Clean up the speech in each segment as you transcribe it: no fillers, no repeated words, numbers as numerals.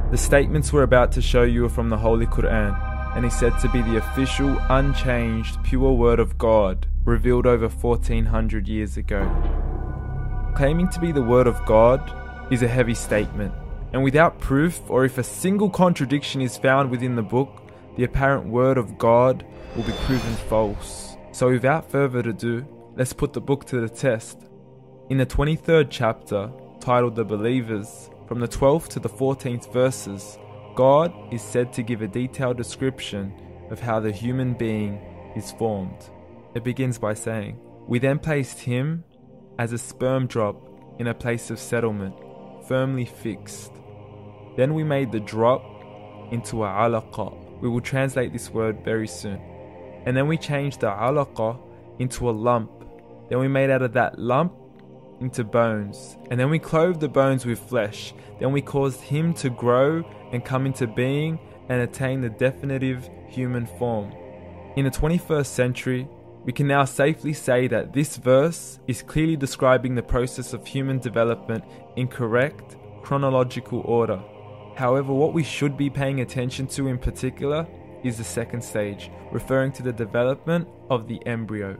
The statements we're about to show you are from the Holy Qur'an, and is said to be the official, unchanged, pure word of God, revealed over 1400 years ago. Claiming to be the word of God is a heavy statement, and without proof, or if a single contradiction is found within the book, the apparent word of God will be proven false. So without further ado, let's put the book to the test. In the 23rd chapter, titled The Believers, from the 12th to the 14th verses, God is said to give a detailed description of how the human being is formed. It begins by saying, "We then placed him as a sperm drop in a place of settlement, firmly fixed. Then we made the drop into a alaqa." We will translate this word very soon. "And then we changed the alaqa into a lump. Then we made out of that lump into bones. And then we clothed the bones with flesh. Then we caused him to grow and come into being and attain the definitive human form." In the 21st century, we can now safely say that this verse is clearly describing the process of human development in correct chronological order. However, what we should be paying attention to in particular is the second stage, referring to the development of the embryo.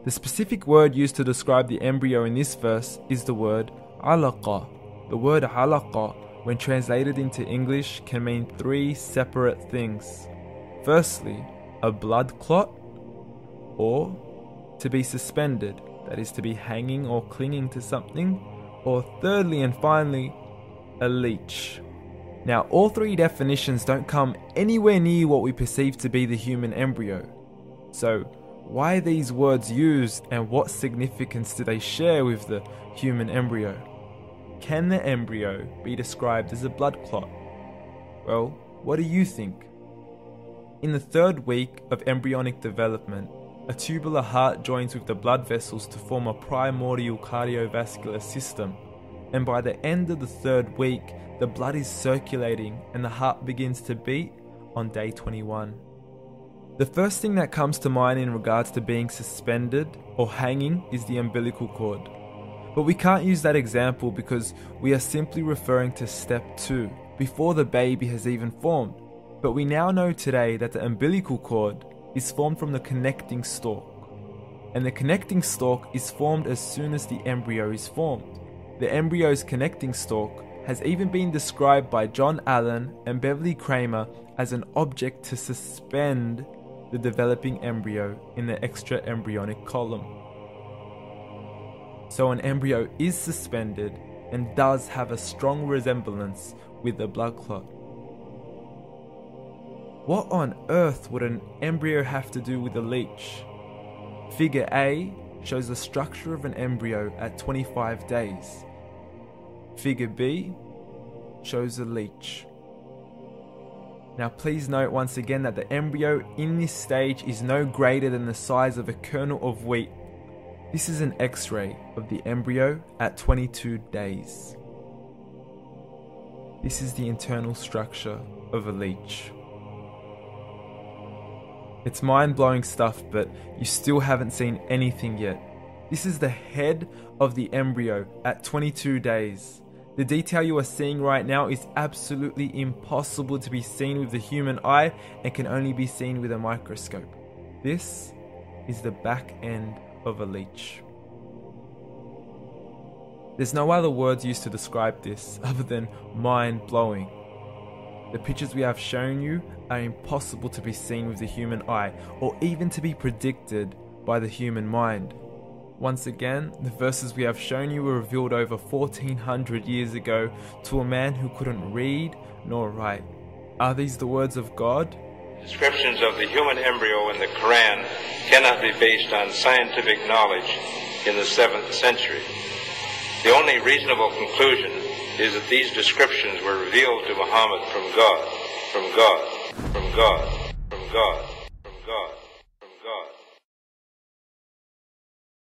The specific word used to describe the embryo in this verse is the word alaqa. The word alaqa, when translated into English, can mean three separate things. Firstly, a blood clot, or to be suspended, that is to be hanging or clinging to something, or thirdly and finally, a leech. Now, all three definitions don't come anywhere near what we perceive to be the human embryo. So, why are these words used, and what significance do they share with the human embryo? Can the embryo be described as a blood clot? Well, what do you think? In the 3rd week of embryonic development, a tubular heart joins with the blood vessels to form a primordial cardiovascular system, and by the end of the 3rd week, the blood is circulating and the heart begins to beat on day 21. The first thing that comes to mind in regards to being suspended or hanging is the umbilical cord. But we can't use that example because we are simply referring to step 2, before the baby has even formed. But we now know today that the umbilical cord is formed from the connecting stalk. And the connecting stalk is formed as soon as the embryo is formed. The embryo's connecting stalk has even been described by John Allen and Beverly Kramer as an object to suspend the developing embryo in the extra-embryonic column. So an embryo is suspended and does have a strong resemblance with a blood clot. What on earth would an embryo have to do with a leech? Figure A shows the structure of an embryo at 25 days. Figure B shows a leech. Now please note once again that the embryo in this stage is no greater than the size of a kernel of wheat. This is an X-ray of the embryo at 22 days. This is the internal structure of a leech. It's mind-blowing stuff, but you still haven't seen anything yet. This is the head of the embryo at 22 days. The detail you are seeing right now is absolutely impossible to be seen with the human eye and can only be seen with a microscope. This is the back end of a leech. There's no other words used to describe this other than mind-blowing. The pictures we have shown you are impossible to be seen with the human eye or even to be predicted by the human mind. Once again, the verses we have shown you were revealed over 1400 years ago to a man who couldn't read nor write. Are these the words of God? Descriptions of the human embryo in the Quran cannot be based on scientific knowledge in the 7th century. The only reasonable conclusion is that these descriptions were revealed to Muhammad from God, from God, from God, from God.